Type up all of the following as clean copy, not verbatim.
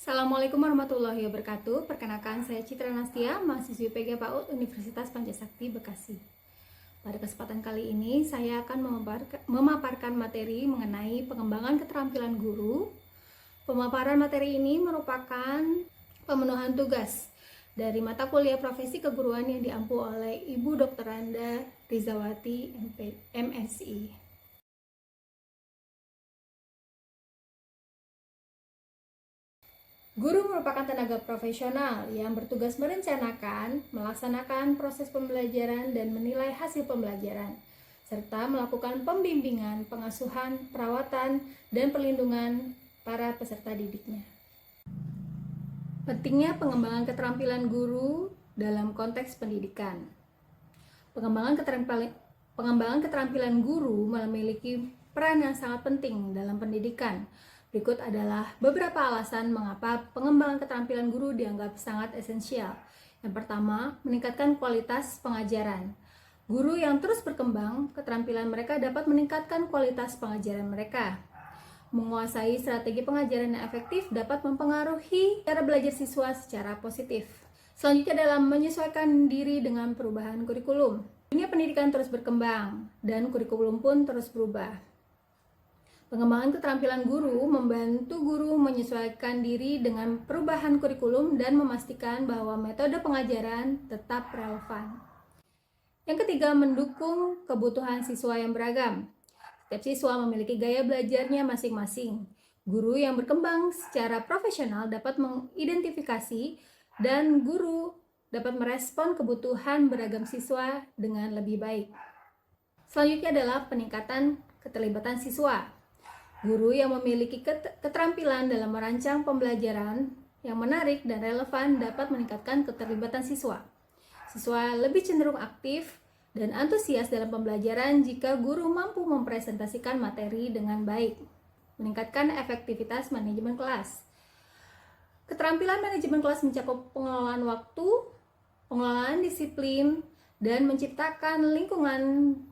Assalamualaikum warahmatullahi wabarakatuh. Perkenalkan, saya Citra Nastia, mahasiswi PG PAUD Universitas Pancasakti Bekasi. Pada kesempatan kali ini, saya akan memaparkan materi mengenai pengembangan keterampilan guru. Pemaparan materi ini merupakan pemenuhan tugas dari mata kuliah profesi keguruan yang diampu oleh Ibu Dr. Randa Rizawati, MSI. Guru merupakan tenaga profesional yang bertugas merencanakan, melaksanakan proses pembelajaran dan menilai hasil pembelajaran, serta melakukan pembimbingan, pengasuhan, perawatan, dan perlindungan para peserta didiknya. Pentingnya pengembangan keterampilan guru dalam konteks pendidikan. Pengembangan keterampilan guru memiliki peran yang sangat penting dalam pendidikan. Berikut adalah beberapa alasan mengapa pengembangan keterampilan guru dianggap sangat esensial. Yang pertama, meningkatkan kualitas pengajaran. Guru yang terus berkembang, keterampilan mereka dapat meningkatkan kualitas pengajaran mereka. Menguasai strategi pengajaran yang efektif dapat mempengaruhi cara belajar siswa secara positif. Selanjutnya adalah menyesuaikan diri dengan perubahan kurikulum. Dunia pendidikan terus berkembang dan kurikulum pun terus berubah. Pengembangan keterampilan guru membantu guru menyesuaikan diri dengan perubahan kurikulum dan memastikan bahwa metode pengajaran tetap relevan. Yang ketiga, mendukung kebutuhan siswa yang beragam. Setiap siswa memiliki gaya belajarnya masing-masing. Guru yang berkembang secara profesional dapat mengidentifikasi dan guru dapat merespon kebutuhan beragam siswa dengan lebih baik. Selanjutnya adalah peningkatan keterlibatan siswa. Guru yang memiliki keterampilan dalam merancang pembelajaran yang menarik dan relevan dapat meningkatkan keterlibatan siswa. Siswa lebih cenderung aktif dan antusias dalam pembelajaran jika guru mampu mempresentasikan materi dengan baik, meningkatkan efektivitas manajemen kelas. Keterampilan manajemen kelas mencakup pengelolaan waktu, pengelolaan disiplin, dan menciptakan lingkungan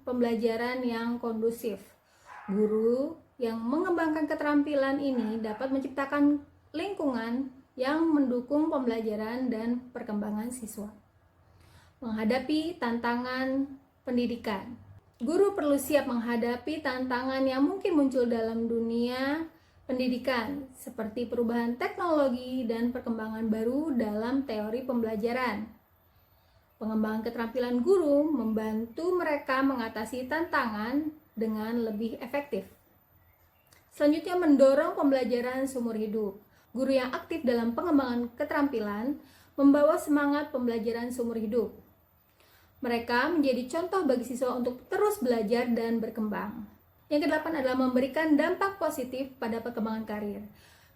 pembelajaran yang kondusif. Guru yang mengembangkan keterampilan ini dapat menciptakan lingkungan yang mendukung pembelajaran dan perkembangan siswa. Menghadapi tantangan pendidikan. Guru perlu siap menghadapi tantangan yang mungkin muncul dalam dunia pendidikan, seperti perubahan teknologi dan perkembangan baru dalam teori pembelajaran. Pengembangan keterampilan guru membantu mereka mengatasi tantangan dengan lebih efektif. Selanjutnya, mendorong pembelajaran seumur hidup. Guru yang aktif dalam pengembangan keterampilan membawa semangat pembelajaran seumur hidup. Mereka menjadi contoh bagi siswa untuk terus belajar dan berkembang. Yang kedelapan adalah memberikan dampak positif pada perkembangan karir.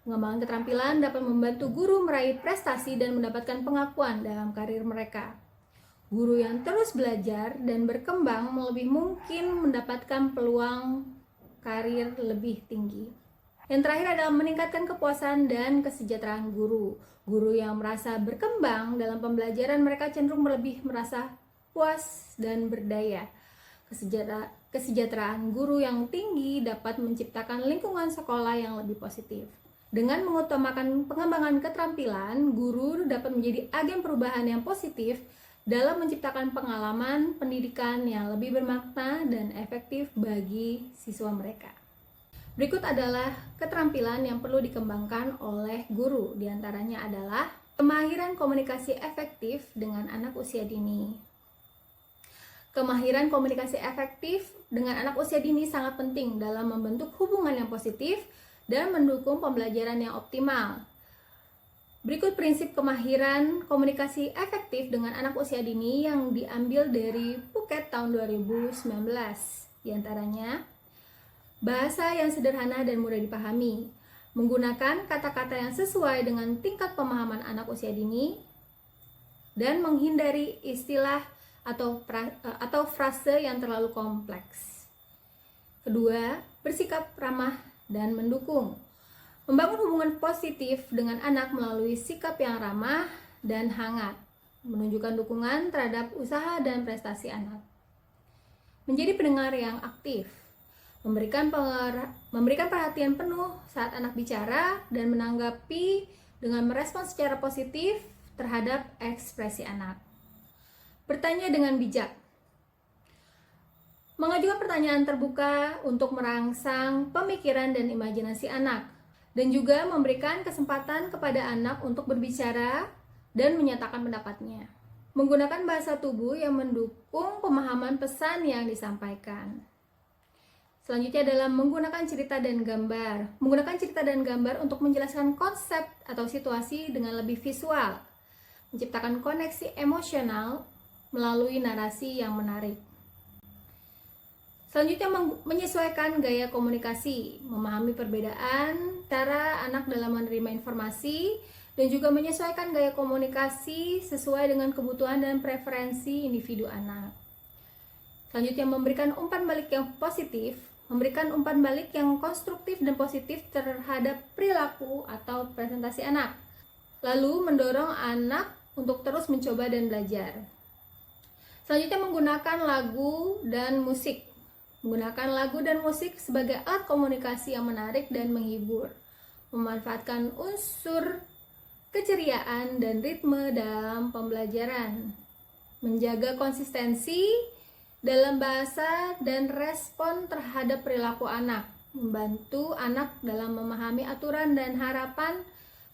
Pengembangan keterampilan dapat membantu guru meraih prestasi dan mendapatkan pengakuan dalam karir mereka. Guru yang terus belajar dan berkembang lebih mungkin mendapatkan peluang karir lebih tinggi. Yang terakhir adalah meningkatkan kepuasan dan kesejahteraan guru. Guru yang merasa berkembang dalam pembelajaran mereka cenderung lebih merasa puas dan berdaya. Kesejahteraan guru yang tinggi dapat menciptakan lingkungan sekolah yang lebih positif. Dengan mengutamakan pengembangan keterampilan, guru dapat menjadi agen perubahan yang positif dalam menciptakan pengalaman pendidikan yang lebih bermakna dan efektif bagi siswa mereka. Berikut adalah keterampilan yang perlu dikembangkan oleh guru. Di antaranya adalah kemahiran komunikasi efektif dengan anak usia dini. Kemahiran komunikasi efektif dengan anak usia dini sangat penting dalam membentuk hubungan yang positif dan mendukung pembelajaran yang optimal. Berikut prinsip kemahiran komunikasi efektif dengan anak usia dini yang diambil dari Phuket tahun 2019. Di antaranya, bahasa yang sederhana dan mudah dipahami, menggunakan kata-kata yang sesuai dengan tingkat pemahaman anak usia dini, dan menghindari istilah atau frase yang terlalu kompleks. Kedua, bersikap ramah dan mendukung. Membangun hubungan positif dengan anak melalui sikap yang ramah dan hangat, menunjukkan dukungan terhadap usaha dan prestasi anak. Menjadi pendengar yang aktif, memberikan perhatian penuh saat anak bicara dan menanggapi dengan merespons secara positif terhadap ekspresi anak. Bertanya dengan bijak. Mengajukan pertanyaan terbuka untuk merangsang pemikiran dan imajinasi anak, dan juga memberikan kesempatan kepada anak untuk berbicara dan menyatakan pendapatnya. Menggunakan bahasa tubuh yang mendukung pemahaman pesan yang disampaikan. Selanjutnya adalah menggunakan cerita dan gambar. Menggunakan cerita dan gambar untuk menjelaskan konsep atau situasi dengan lebih visual. Menciptakan koneksi emosional melalui narasi yang menarik. Selanjutnya, menyesuaikan gaya komunikasi, memahami perbedaan cara anak dalam menerima informasi, dan juga menyesuaikan gaya komunikasi sesuai dengan kebutuhan dan preferensi individu anak. Selanjutnya, memberikan umpan balik yang positif, memberikan umpan balik yang konstruktif dan positif terhadap perilaku atau presentasi anak. Lalu, mendorong anak untuk terus mencoba dan belajar. Selanjutnya, menggunakan lagu dan musik. Menggunakan lagu dan musik sebagai alat komunikasi yang menarik dan menghibur. Memanfaatkan unsur keceriaan dan ritme dalam pembelajaran. Menjaga konsistensi dalam bahasa dan respon terhadap perilaku anak. Membantu anak dalam memahami aturan dan harapan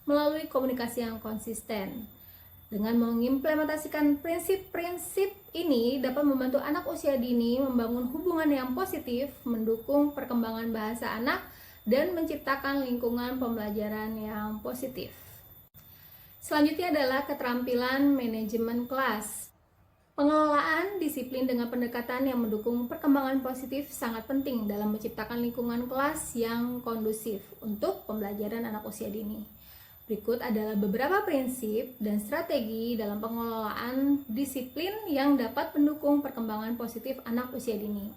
melalui komunikasi yang konsisten. Dengan mengimplementasikan prinsip-prinsip ini dapat membantu anak usia dini membangun hubungan yang positif, mendukung perkembangan bahasa anak, dan menciptakan lingkungan pembelajaran yang positif. Selanjutnya adalah keterampilan manajemen kelas. Pengelolaan disiplin dengan pendekatan yang mendukung perkembangan positif sangat penting dalam menciptakan lingkungan kelas yang kondusif untuk pembelajaran anak usia dini. Berikut adalah beberapa prinsip dan strategi dalam pengelolaan disiplin yang dapat mendukung perkembangan positif anak usia dini.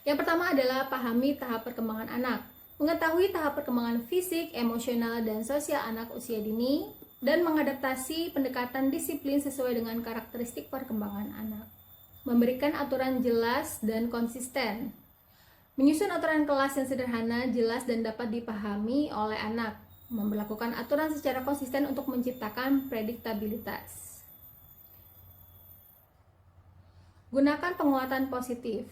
Yang pertama adalah pahami tahap perkembangan anak. Mengetahui tahap perkembangan fisik, emosional, dan sosial anak usia dini, dan mengadaptasi pendekatan disiplin sesuai dengan karakteristik perkembangan anak. Memberikan aturan jelas dan konsisten. Menyusun aturan kelas yang sederhana, jelas, dan dapat dipahami oleh anak. Memberlakukan aturan secara konsisten untuk menciptakan prediktabilitas. Gunakan penguatan positif.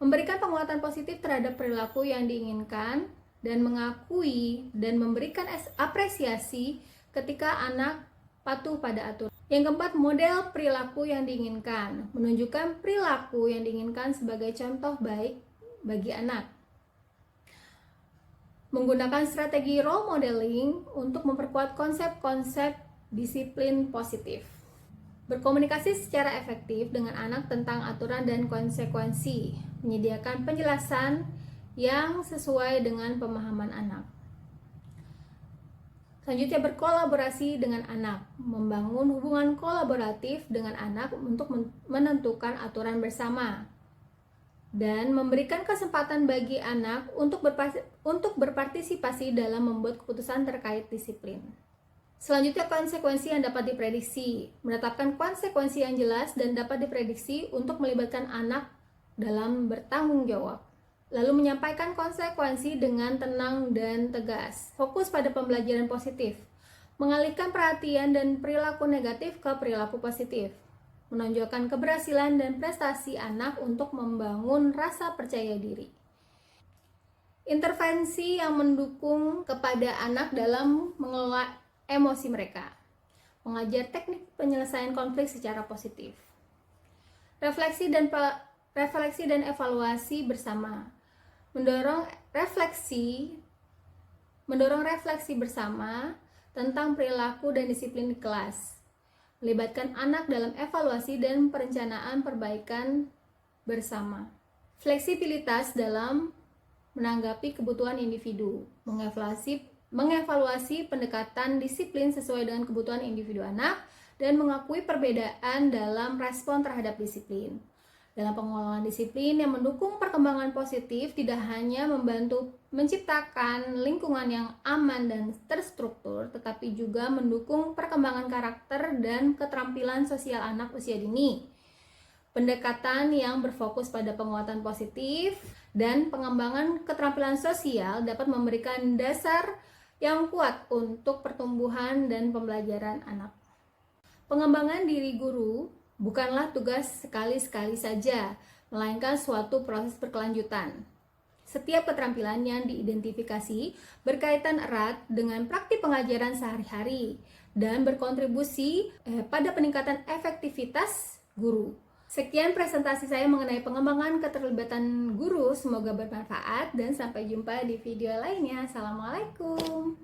Memberikan penguatan positif terhadap perilaku yang diinginkan dan mengakui dan memberikan apresiasi ketika anak patuh pada aturan. Yang keempat, model perilaku yang diinginkan. Menunjukkan perilaku yang diinginkan sebagai contoh baik bagi anak. Menggunakan strategi role modeling untuk memperkuat konsep-konsep disiplin positif. Berkomunikasi secara efektif dengan anak tentang aturan dan konsekuensi. Menyediakan penjelasan yang sesuai dengan pemahaman anak. Selanjutnya, berkolaborasi dengan anak. Membangun hubungan kolaboratif dengan anak untuk menentukan aturan bersama. Dan memberikan kesempatan bagi anak untuk berpartisipasi dalam membuat keputusan terkait disiplin. Selanjutnya, konsekuensi yang dapat diprediksi. Menetapkan konsekuensi yang jelas dan dapat diprediksi untuk melibatkan anak dalam bertanggung jawab. Lalu menyampaikan konsekuensi dengan tenang dan tegas. Fokus pada pembelajaran positif. Mengalihkan perhatian dan perilaku negatif ke perilaku positif. Menonjolkan keberhasilan dan prestasi anak untuk membangun rasa percaya diri. Intervensi yang mendukung kepada anak dalam mengelola emosi mereka. Mengajar teknik penyelesaian konflik secara positif. Refleksi dan evaluasi bersama. Mendorong refleksi bersama tentang perilaku dan disiplin di kelas. Melibatkan anak dalam evaluasi dan perencanaan perbaikan bersama. Fleksibilitas dalam menanggapi kebutuhan individu. Mengevaluasi pendekatan disiplin sesuai dengan kebutuhan individu anak dan mengakui perbedaan dalam respon terhadap disiplin. Dalam pengelolaan disiplin yang mendukung perkembangan positif tidak hanya membantu menciptakan lingkungan yang aman dan terstruktur, tetapi juga mendukung perkembangan karakter dan keterampilan sosial anak usia dini. Pendekatan yang berfokus pada penguatan positif dan pengembangan keterampilan sosial dapat memberikan dasar yang kuat untuk pertumbuhan dan pembelajaran anak. Pengembangan diri guru bukanlah tugas sekali-sekali saja, melainkan suatu proses berkelanjutan. Setiap keterampilan yang diidentifikasi berkaitan erat dengan praktik pengajaran sehari-hari dan berkontribusi pada peningkatan efektivitas guru. Sekian presentasi saya mengenai pengembangan keterlibatan guru. Semoga bermanfaat dan sampai jumpa di video lainnya. Assalamualaikum.